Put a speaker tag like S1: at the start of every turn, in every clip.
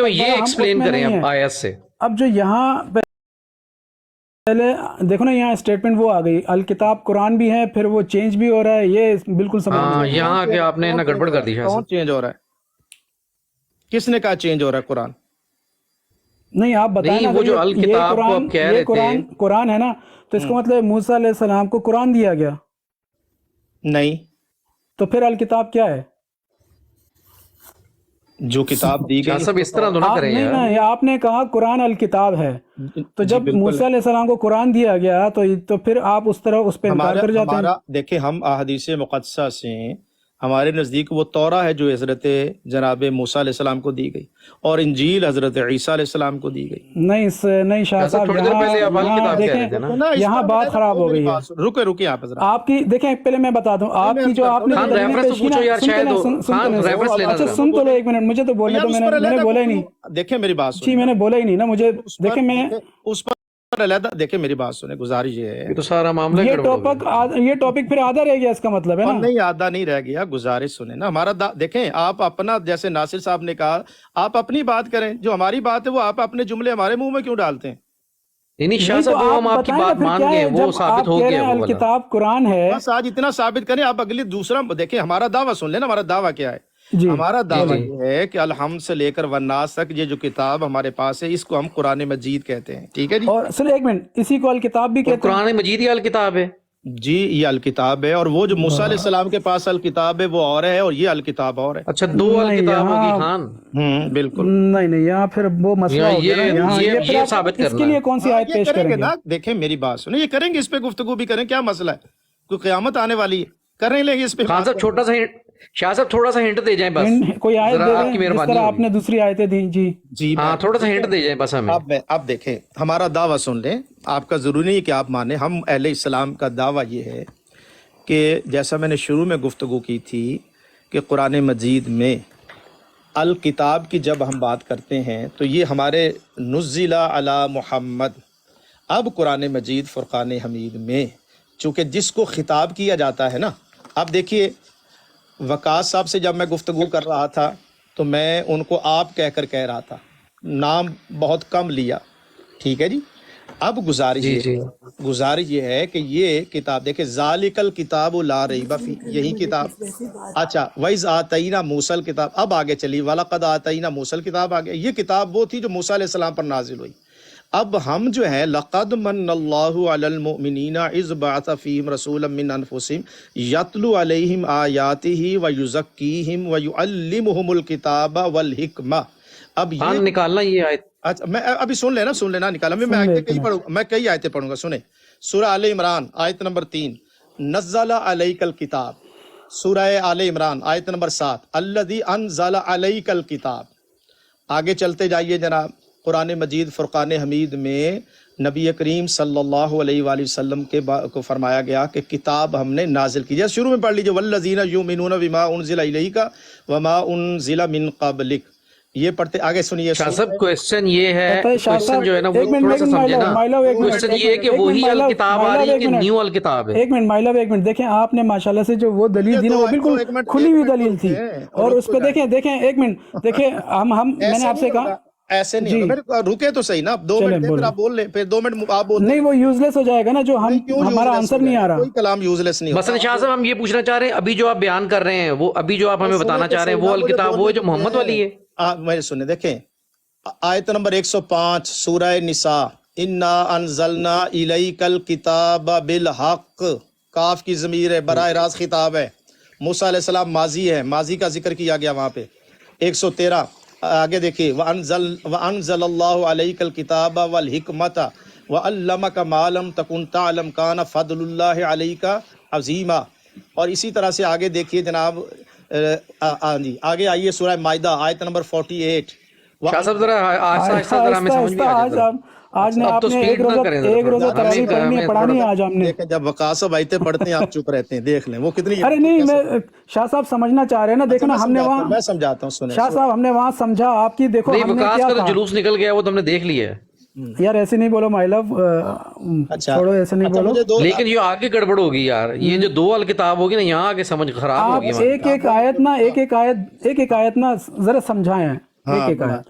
S1: یہ ایکسپلین کریں اب آیت سے.
S2: اب جو یہاں پہلے دیکھو نا یہاں اسٹیٹمنٹ وہ آ گئی الکتاب قرآن بھی ہے، پھر وہ چینج بھی ہو رہا ہے، یہ بالکل سمجھ
S1: ہاں یہاں آ کے آپ نے نا گڑبڑ کر دی.
S3: کون چینج ہو رہا ہے؟ کس نے کہا چینج ہو رہا ہے قرآن؟
S2: نہیں آپ بتائیں نا،
S1: وہ جو الکتاب کو آپ کہہ رہے تھے
S2: قرآن ہے نا، تو اس کا مطلب موسیٰ علیہ السلام کو قرآن دیا گیا
S3: نہیں،
S2: تو پھر الکتاب کیا ہے؟
S3: جو کتاب دی
S1: شاہ
S3: گئی
S1: صاحب اس طرح تو نہ کریں یار.
S2: نہیں آپ نے کہا قرآن الکتاب ہے، تو جب موسیٰ علیہ السلام کو قرآن دیا گیا تو پھر آپ اس طرح اس پہ انکار کر جاتے ہیں.
S3: دیکھیں ہم احادیث مقدسہ سے ہمارے نزدیک وہ تورا ہے جو حضرت جناب موسیٰ علیہ السلام کو دی گئی، اور انجیل حضرت عیسیٰ علیہ السلام کو دی گئی.
S2: نہیں شاہ صاحب یہاں دیکھیں یہاں بات خراب ہو گئی ہے.
S3: رکے آپ ذرا،
S2: آپ کی دیکھیں پہلے میں بتا دوں آپ کی جو آپ نے اچھا سن تو لو ایک منٹ، مجھے تو بولنے تو میں نے بولا ہی نہیں.
S3: دیکھیں میری بات
S2: جی میں نے بولا ہی نہیں نا، مجھے دیکھیں میں
S3: اس پر علیحدہ دیکھیں میری بات سنیں، گزارش یہ ہے
S1: یہ تو سارا معاملہ
S2: یہ ٹاپک پھر آدھا رہ گیا، اس کا مطلب ہے نا
S3: نہیں آدھا نہیں رہ گیا. گزارش سنیں نا ہمارا دیکھیں آپ اپنا، جیسے ناصر صاحب نے کہا آپ اپنی بات کریں، جو ہماری بات ہے وہ آپ اپنے جملے ہمارے منہ میں کیوں ڈالتے ہیں؟
S1: نہیں شاہ صاحب وہ ہم آپ کی بات مان گئے، وہ ثابت ہو گیا.
S2: الکتاب قرآن ہے،
S3: بس آج اتنا ثابت کریں. آپ اگلی دوسرا دیکھیں، ہمارا دعویٰ سن لینا. ہمارا دعویٰ کیا ہے؟ ہمارا دعویٰ یہ ہے کہ الحمد سے لے کر والناس تک یہ جو کتاب ہمارے پاس ہے اس کو ہم قرآن مجید کہتے ہیں. ٹھیک ہے جی،
S2: اور سن ایک منٹ، اسی کو الکتاب بھی کہتے ہیں.
S1: قرآن مجید ہی الکتاب ہے
S3: جی، یہ الکتاب ہے، اور وہ جو موسیٰ علیہ السلام کے پاس الکتاب ہے وہ اور ہے، اور یہ الکتاب اور ہے.
S1: اچھا دو الکتاب ہوگی خان.
S3: بالکل
S2: نہیں یہاں پھر وہ مسئلہ ہو گیا نا.
S1: یہ ثابت کرنا
S2: اس کے لیے کون سی آیت پیش کریں گے؟
S3: دیکھیں میری بات سنیں، یہ کریں گے، اس پہ گفتگو بھی کریں. کیا مسئلہ ہے؟ کوئی قیامت آنے والی ہے، کرنے لیں گے اس پہ.
S1: خان صاحب چھوٹا سا شاہ صاحب تھوڑا سا ہنٹ دے جائیں بس،
S2: کوئی آیت دے دیں جس طرح آپ نے دوسری آیتیں دیں. جی
S1: ہاں تھوڑا سا ہنٹ دے جائیں بس ہمیں.
S3: اب دیکھیں ہمارا دعویٰ سن لیں. آپ کا ضروری نہیں ہے کہ آپ مانیں. ہم اہل اسلام کا دعویٰ یہ ہے کہ جیسا میں نے شروع میں گفتگو کی تھی کہ قرآن مجید میں الکتاب کی جب ہم بات کرتے ہیں تو یہ ہمارے نزل علی محمد. اب قرآن مجید فرقان حمید میں چونکہ جس کو خطاب کیا جاتا ہے نا، اب دیکھیے وقاص صاحب سے جب میں گفتگو کر رہا تھا تو میں ان کو آپ کہہ کر کہہ رہا تھا، نام بہت کم لیا. ٹھیک ہے جی. اب گزارش یہ ہے کہ یہ کتاب دیکھیں، ذالک الکتاب لا ریب فیہ، یہی کتاب. اچھا وَإِذْ آتَيْنَا مُوسَى الکتاب، اب آگے چلی وَلَقَدْ آتَيْنَا مُوسَى الکتاب. آگے یہ کتاب وہ تھی جو موسیٰ علیہ السلام پر نازل ہوئی. اب ہم جو ہے لَقَدْ مَنَّ اللَّهُ عَلَى الْمُؤْمِنِينَ إِذْ بَعَثَ فِيهِمْ رَسُولًا مِّنْ أَنفُسِهِمْ يَتْلُو عَلَيْهِمْ آيَاتِهِ وَيُزَكِّيهِمْ وَيُعَلِّمُهُمُ الْكِتَابَ وَالْحِكْمَةَ. اب یہ
S1: نکالنا یہ آیت.
S3: اچھا میں ابھی سن لینا نکالا. میں کئی آیتیں پڑھوں گا. سنیں سورہ آل عمران آیت نمبر 3، نزل علیک الکتاب. سورہ آل عمران آیت نمبر 7، الذی انزل علیک الکتاب. آگے چلتے جائیے جناب. قرآن مجید فرقان حمید میں نبی کریم صلی اللہ علیہ وآلہ وسلم کو فرمایا گیا کہ کتاب ہم نے نازل کی. جیسے شروع میں پڑھ لیجیے والذین یؤمنون بما انزل الیک وما انزل من قبلک. یہ پڑھتے آگے سنیے.
S1: شاہ صاحب کوئسچن یہ ہے، کوئسچن جو ہے نا وہ تھوڑا سا سمجھے نا. کوئسچن یہ ہے کہ وہی الکتاب آ رہی ہے کہ نیو الکتاب ہے.
S2: ایک منٹ دیکھیں آپ نے ماشاءاللہ سے جو وہ دلیل دی نا وہ بالکل کھلی ہوئی دلیل تھی. اور اس پہ دیکھیں ایک منٹ دیکھیں میں نے آپ سے کہا
S3: ایسے نہیں رکے تو صحیح نا. 2 منٹ پھر آپ بول لیں، پھر 2 منٹ آپ بول.
S2: نہیں وہ یوزلیس ہو جائے گا نا، جو ہمارا آنسر نہیں آ رہا.
S3: کوئی کلام یوزلیس نہیں.
S1: مثلا شاہ صاحب ہم یہ پوچھنا چاہ رہے ہیں ابھی جو آپ بیان کر رہے ہیں، وہ ابھی جو آپ ہمیں بتانا چاہ رہے ہیں وہ الکتاب وہ جو محمد والی ہے.
S3: میرے سنیں دیکھیں آیت نمبر 105 سورہ نساء، انا انزلنا الیک الکتاب بالحق. کاف کی ضمیر ہے، براہ راست خطاب ہے. موسیٰ علیہ السلام ماضی ہے، ماضی کا ذکر کیا گیا وہاں پہ. 113 آگے دیکھیے وَأَنزَلَ اللَّهُ عَلَيْكَ الْكِتَابَ وَالْحِكْمَةَ وَعَلَّمَكَ مَا لَمْ تَكُنْ تَعْلَمْ كَانَ فَضْلُ اللَّهِ عَلَيْكَ عَظِيمًا. اور اسی طرح سے آگے دیکھیے جناب. آگے آئیے سورہ مائدہ آیت نمبر 48.
S1: شاہ صاحب ذرا آہستہ ذرا ہمیں سمجھ میں آ جائے.
S2: آج نے آپ نے ایک روزہ تراویح پڑھنی ہے، پڑھانی ہے آج ہم نے.
S3: جب وقاص صاحب آیتیں پڑھتے ہیں آپ چپ رہتے ہیں، دیکھ لیں وہ کتنی.
S2: ارے نہیں میں شاہ صاحب سمجھنا چاہ رہے ہیں نا. دیکھو نا ہم نے وہاں،
S3: میں سمجھاتا ہوں، سنیں
S2: شاہ صاحب ہم نے وہاں سمجھا آپ کی. دیکھو ہم نے کیا
S1: کہا، جلوس نکل گیا وہ تو ہم نے دیکھ لیا ہے.
S2: یار ایسے نہیں بولو مائی لو، چھوڑو ایسے نہیں بولو.
S1: لیکن یہ آگے گڑبڑ ہوگی یار. یہ جو 2 الکتاب ہوگی نا یہاں آگے سمجھ خراب ہوگی.
S2: ایک آیت نا ذرا سمجھائیں ایک آیت.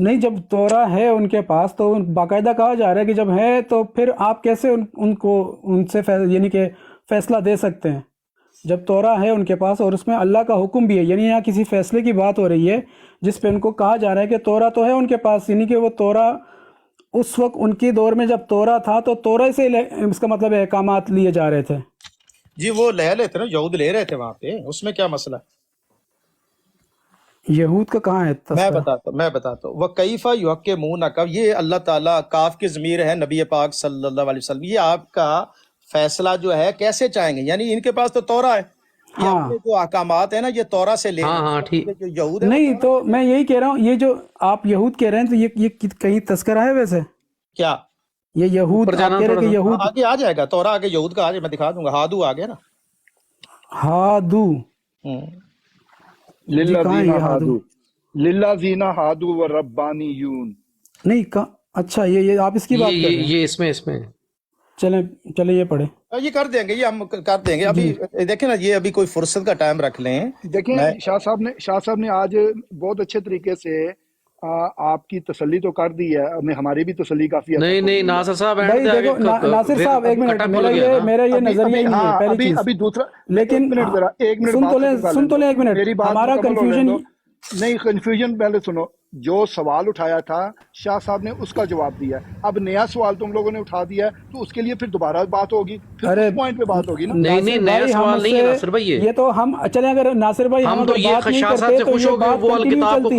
S2: نہیں جب تورا ہے ان کے پاس تو باقاعدہ کہا جا رہا ہے کہ جب ہے تو پھر آپ کیسے ان کو ان سے یعنی کہ فیصلہ دے سکتے ہیں جب تورا ہے ان کے پاس اور اس میں اللہ کا حکم بھی ہے، یعنی یہاں کسی فیصلے کی بات ہو رہی ہے جس پہ ان کو کہا جا رہا ہے کہ تورا تو ہے ان کے پاس، یعنی کہ وہ تورا اس وقت ان کی دور میں جب تورا تھا تو تورا سے اس کا مطلب احکامات لیے جا رہے تھے۔
S3: جی وہ لے لیتے نا، یہود لے رہے تھے وہاں پہ، اس میں کیا مسئلہ؟
S2: یہود کا کہاں ہے تذکرہ؟
S3: میں بتاتا ہوں وَكَيْفَ يُحَكِّمُونَكَ، یہ اللہ تعالیٰ کاف کی ضمیر ہے نبی پاک صلی اللہ علیہ وسلم، یہ آپ کا فیصلہ جو ہے کیسے چاہیں گے؟ یعنی ان کے پاس تو تورا ہے، یہ اپنے جو احکامات ہیں نا یہ تورا سے لے
S1: ہاں ٹھیک،
S3: جو یہود ہے
S2: نہیں تو میں یہی کہہ رہا ہوں، یہ جو آپ یہود کہہ رہے ہیں تو یہ کہیں تذکرہ ہے ویسے؟
S3: کیا
S2: یہ یہود آپ کہہ رہے ہیں کہ یہود
S3: آگے آ جائے گا، تورا آگے یہود کا آگے میں دکھا دوں گا، ہادو آگے نا،
S2: ہادو
S4: للذین ہادو وربانیون،
S2: نہیں اچھا یہ آپ اس کی بات کر رہے ہیں؟
S1: یہ اس میں
S2: چلیں یہ پڑھیں،
S3: یہ کر دیں گے، یہ ہم کر دیں گے۔ ابھی دیکھیں نا، یہ ابھی کوئی فرصت کا ٹائم رکھ لیں۔
S4: دیکھیں شاہ صاحب نے آج بہت اچھے طریقے سے آپ کی تسلی تو کر دی ہے، ہماری بھی تسلی کافی ہے۔
S1: نہیں ناصر صاحب،
S2: بھائی دیکھو ناصر صاحب ایک منٹ، میرا یہ نظریہ ہی نہیں ہے پہلی چیز،
S4: ابھی دوسرا،
S2: لیکن سن تو لیں ایک منٹ، ہمارا کنفیوژن
S4: نہیں، کنفیوژن پہلے سنو، جو سوال اٹھایا تھا شاہ صاحب نے اس کا جواب دیا، اب نیا سوال تم لوگوں نے اٹھا دیا ہے تو اس کے لیے پھر دوبارہ بات ہوگی، پھر اس پوائنٹ پہ بات ہوگی نا۔
S1: نہیں نیا سوال نہیں ہے ناصر بھائی،
S2: یہ تو ہم چلیں، اگر ناصر بھائی
S1: ہم تو یہ خشاشات سے خوش ہو گئے وہ الکتاب کو